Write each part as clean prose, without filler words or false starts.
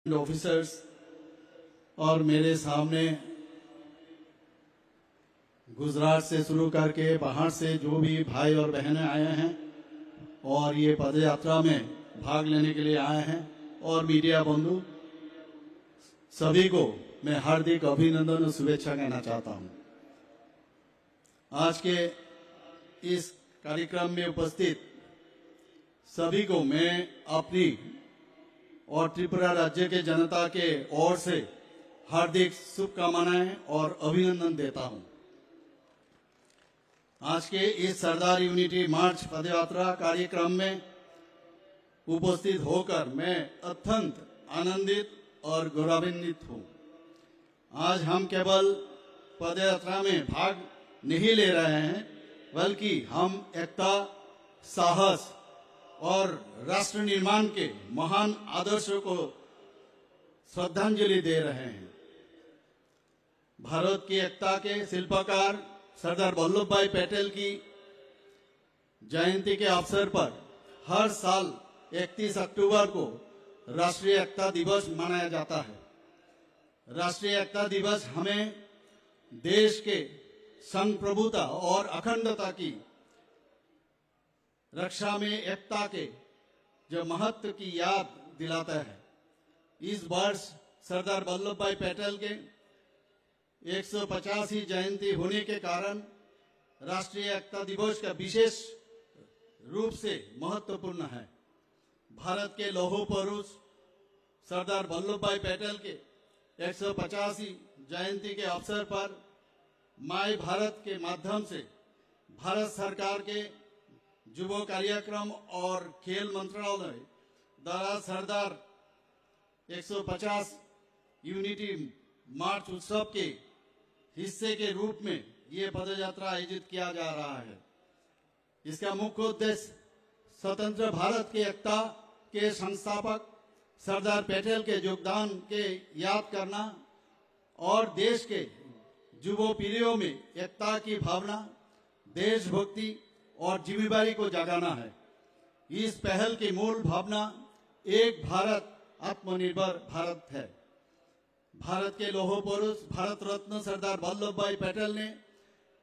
Officers और मेरे सामने गुजरात से शुरू करके बाहर से जो भी भाई और बहनें आए हैं और ये पद यात्रा में भाग लेने के लिए आए हैं और मीडिया बंधु सभी को मैं हार्दिक अभिनंदन और शुभेच्छा कहना चाहता हूं। आज के इस कार्यक्रम में उपस्थित सभी को मैं अपनी और त्रिपुरा राज्य के जनता के ओर से हार्दिक शुभकामनाएं और अभिनंदन देता हूं। आज के इस सरदार यूनिटी मार्च पदयात्रा कार्यक्रम में उपस्थित होकर मैं अत्यंत आनंदित और गौरवान्वित हूं। आज हम केवल पदयात्रा में भाग नहीं ले रहे हैं, बल्कि हम एकता, साहस और राष्ट्र निर्माण के महान आदर्शों को श्रद्धांजलि दे रहे हैं। भारत की एकता के शिल्पकार सरदार वल्लभ भाई पटेल की जयंती के अवसर पर हर साल 31 अक्टूबर को राष्ट्रीय एकता दिवस मनाया जाता है। राष्ट्रीय एकता दिवस हमें देश के संप्रभुता और अखंडता की रक्षा में एकता के जो महत्व की याद दिलाता है। इस वर्ष सरदार वल्लभ भाई पटेल के 150वीं जयंती होने के कारण राष्ट्रीय एकता दिवस का विशेष रूप से महत्वपूर्ण है। भारत के लौह पुरुष सरदार वल्लभ भाई पटेल के 150वीं जयंती के अवसर पर माय भारत के माध्यम से भारत सरकार के युवा कार्यक्रम और खेल मंत्रालय द्वारा सरदार 150 यूनिटी मार्च उत्सव के हिस्से के रूप में ये पदयात्रा आयोजित किया जा रहा है। इसका मुख्य उद्देश्य स्वतंत्र भारत की एकता के संस्थापक सरदार पटेल के योगदान के याद करना और देश के युवा पीढ़ियों में एकता की भावना, देशभक्ति और जिम्मेदारी को जगाना है। इस पहल की मूल भावना एक भारत, आत्मनिर्भर भारत है। भारत के लौह पुरुष भारत रत्न सरदार वल्लभ भाई पटेल ने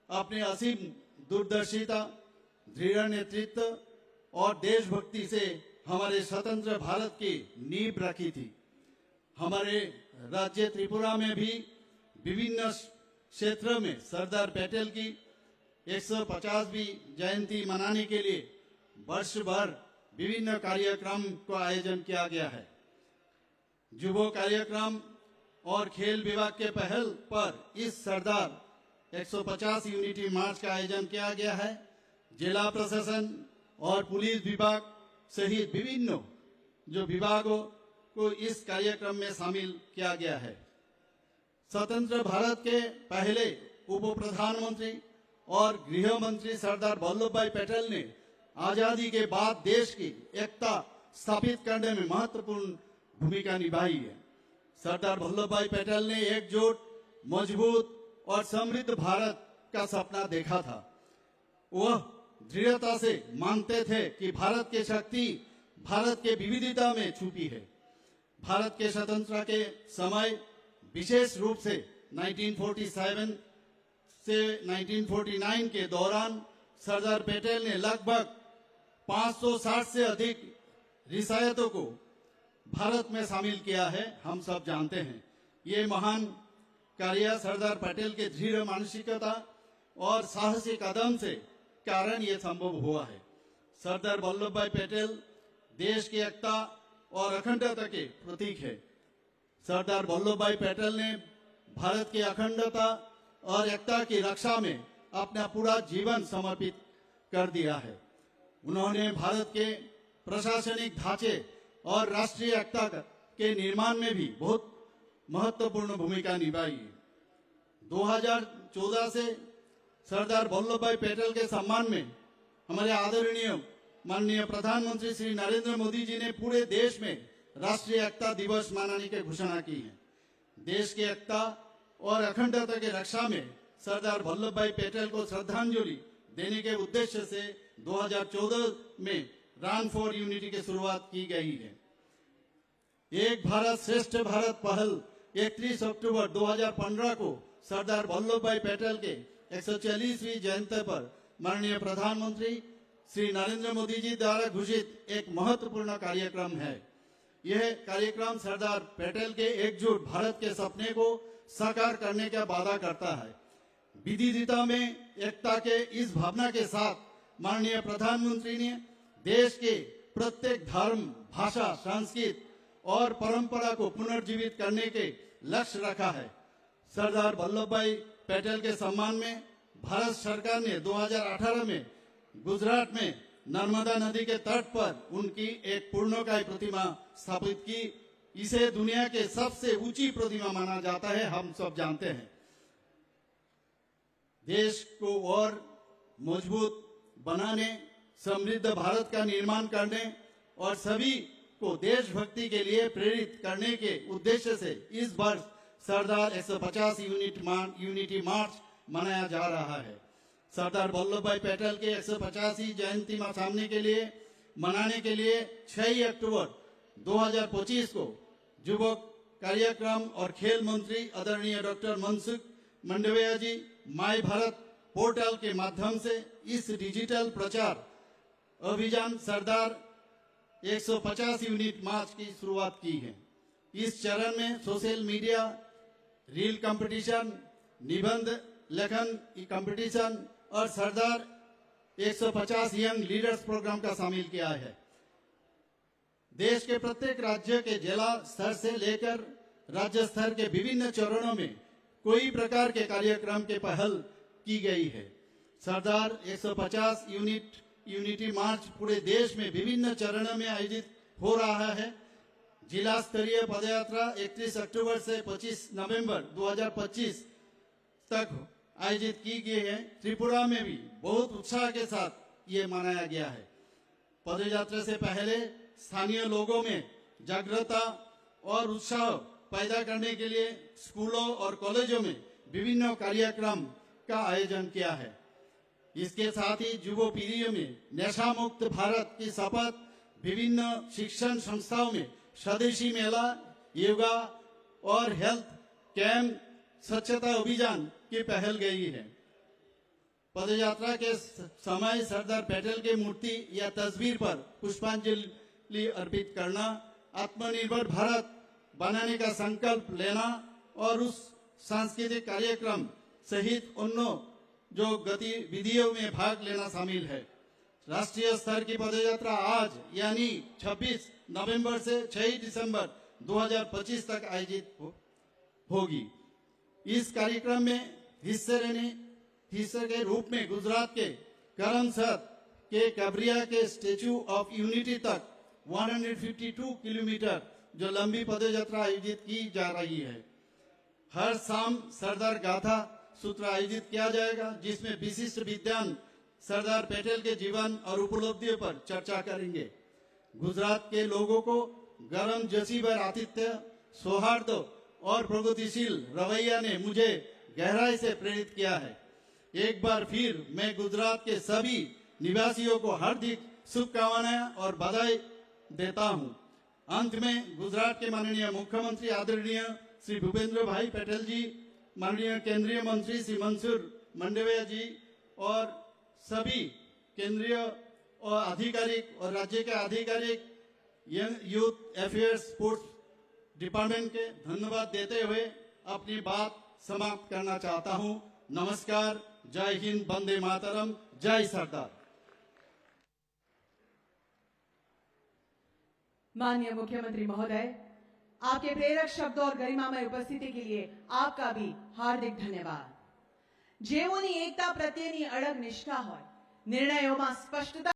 अपने असीम दूरदर्शिता, दृढ़ नेतृत्व और देशभक्ति से हमारे स्वतंत्र भारत की नींव रखी थी। हमारे राज्य त्रिपुरा में भी विभिन्न क्षेत्रों में सरदार पटेल की 150वीं जयंती मनाने के लिए वर्ष भर विभिन्न कार्यक्रम का आयोजन किया गया है। युवा कार्यक्रम और खेल विभाग के पहल पर इस सरदार 150 यूनिटी मार्च का आयोजन किया गया है। जिला प्रशासन और पुलिस विभाग सहित विभिन्न जो विभागों को इस कार्यक्रम में शामिल किया गया है। स्वतंत्र भारत के पहले उप प्रधानमंत्री और गृह मंत्री सरदार वल्लभ भाई पटेल ने आजादी के बाद देश की एकता स्थापित करने में महत्वपूर्ण भूमिका निभाई है। सरदार वल्लभ भाई पटेल ने एकजुट, मजबूत और समृद्ध भारत का सपना देखा था। वह दृढ़ता से मानते थे कि भारत की शक्ति भारत के विविधता में छुपी है। भारत के स्वतंत्रता के समय, विशेष रूप से 1947 से 1949 के दौरान सरदार पटेल ने लगभग 560 से अधिक रियासतों को भारत में शामिल किया है। हम सब जानते हैं ये महान कार्य सरदार पटेल के दृढ़ मानसिकता और साहसी कदम से कारण ये संभव हुआ है। सरदार वल्लभ भाई पटेल देश की एकता और अखंडता के प्रतीक है। सरदार वल्लभ भाई पटेल ने भारत की अखंडता और एकता की रक्षा में अपना पूरा जीवन समर्पित कर दिया है। उन्होंने भारत के प्रशासनिक ढांचे और राष्ट्रीय एकता के निर्माण में भी बहुत महत्वपूर्ण भूमिका निभाई है। 2014 से सरदार वल्लभ भाई पटेल के सम्मान में हमारे आदरणीय माननीय प्रधानमंत्री श्री नरेंद्र मोदी जी ने पूरे देश में राष्ट्रीय एकता दिवस मनाने की घोषणा की है। देश की एकता और अखंडता की रक्षा में सरदार वल्लभ भाई पटेल को श्रद्धांजलि देने के उद्देश्य से 2014 में रन फॉर यूनिटी की शुरुआत की गई है। एक भारत श्रेष्ठ भारत पहल 31 अक्टूबर 2015 को सरदार वल्लभ भाई पटेल के 140वीं जयंती पर माननीय प्रधानमंत्री श्री नरेंद्र मोदी जी द्वारा घोषित एक महत्वपूर्ण कार्यक्रम है। यह कार्यक्रम सरदार पटेल के एकजुट भारत के सपने को साकार करने का वादा करता है। विविधता में एकता के इस भावना के साथ माननीय प्रधानमंत्री ने देश के प्रत्येक धर्म, भाषा, संस्कृति और परंपरा को पुनर्जीवित करने के लक्ष्य रखा है। सरदार वल्लभ भाई पटेल के सम्मान में भारत सरकार ने 2018 में गुजरात में नर्मदा नदी के तट पर उनकी एक पूर्णकाय प्रतिमा स्थापित की। इसे दुनिया के सबसे ऊंची प्रतिमा माना जाता है, हम सब जानते हैं। देश को और मजबूत बनाने, समृद्ध भारत का निर्माण करने और सभी को देशभक्ति के लिए प्रेरित करने के उद्देश्य से इस वर्ष सरदार 150 यूनिटी मार्च मनाया जा रहा है। सरदार वल्लभ भाई पटेल के 150वीं जयंती मनाने के लिए 6 अक्टूबर 2025 को युवक कार्यक्रम और खेल मंत्री आदरणीय doctor Mansukh Mandaviya ji my Bharat portal के माध्यम से इस डिजिटल प्रचार अभियान सरदार 150 यूनिट मार्च की शुरुआत की है। इस चरण में सोशल मीडिया, रील कंपटीशन, निबंध लेखन कंपटीशन और सरदार 150 यंग लीडर्स प्रोग्राम का शामिल किया है। देश के प्रत्येक राज्य के जिला स्तर से लेकर राज्य स्तर के विभिन्न चरणों में कोई प्रकार के कार्यक्रम के पहल की गई है। सरदार 150 यूनिटी मार्च पूरे देश में विभिन्न चरणों में आयोजित हो रहा है। जिला स्तरीय पदयात्रा 31 अक्टूबर से 25 नवंबर 2025 तक आयोजित की गई है। त्रिपुरा में भी बहुत उत्साह के साथ ये मनाया गया है। पदयात्रा से पहले स्थानीय लोगों में जागरूकता और उत्साह पैदा करने के लिए स्कूलों और कॉलेजों में विभिन्न कार्यक्रम का आयोजन किया है। इसके साथ ही युवा पीढ़ियों में नशा मुक्त भारत की शपथ, विभिन्न शिक्षण संस्थाओं में स्वदेशी मेला, योगा और हेल्थ कैंप, स्वच्छता अभियान की पहल गई है। पदयात्रा के समय सरदार पटेल की मूर्ति या तस्वीर पर पुष्पांजलि अर्पित करना, आत्मनिर्भर भारत बनाने का संकल्प लेना और उस सांस्कृतिक कार्यक्रम सहित अन्य जो गतिविधियों में भाग लेना शामिल है। राष्ट्रीय स्तर की पदयात्रा आज यानी 26 नवंबर से 6 दिसंबर 2025 तक आयोजित होगी। इस कार्यक्रम में हिस्से के रूप में गुजरात के करमसद के कबरिया के स्टेच्यू ऑफ यूनिटी तक 152 किलोमीटर जो लंबी पदयात्रा आयोजित की जा रही है। हर शाम सरदार गाथा सूत्र आयोजित किया जाएगा, जिसमें विशिष्ट विद्वान सरदार पटेल के जीवन और उपलब्धियों पर चर्चा करेंगे। गुजरात के लोगों को गरम जसीबर आतिथ्य, सौहार्द और प्रगतिशील रवैया ने मुझे गहराई से प्रेरित किया है। एक बार फिर मैं गुजरात के सभी निवासियों को हार्दिक शुभकामनाएं और बधाई देता हूं। अंत में गुजरात के माननीय मुख्यमंत्री आदरणीय श्री भूपेंद्र भाई पटेल जी, माननीय केंद्रीय मंत्री श्री मनसुख मंडाविया जी और सभी केंद्रीय और आधिकारिक और राज्य के आधिकारिक यूथ अफेयर्स स्पोर्ट्स डिपार्टमेंट के धन्यवाद देते हुए अपनी बात समाप्त करना चाहता हूं। नमस्कार, जय हिंद, वंदे मातरम, जय सरदार। माननीय मुख्यमंत्री महोदय, आपके प्रेरक शब्द और गरिमामय उपस्थिति के लिए आपका भी हार्दिक धन्यवाद। જેઓની એકતા પ્રત્યેની અડગ નિષ્ઠા હોય, નિર્ણયોમાં સ્પષ્ટતા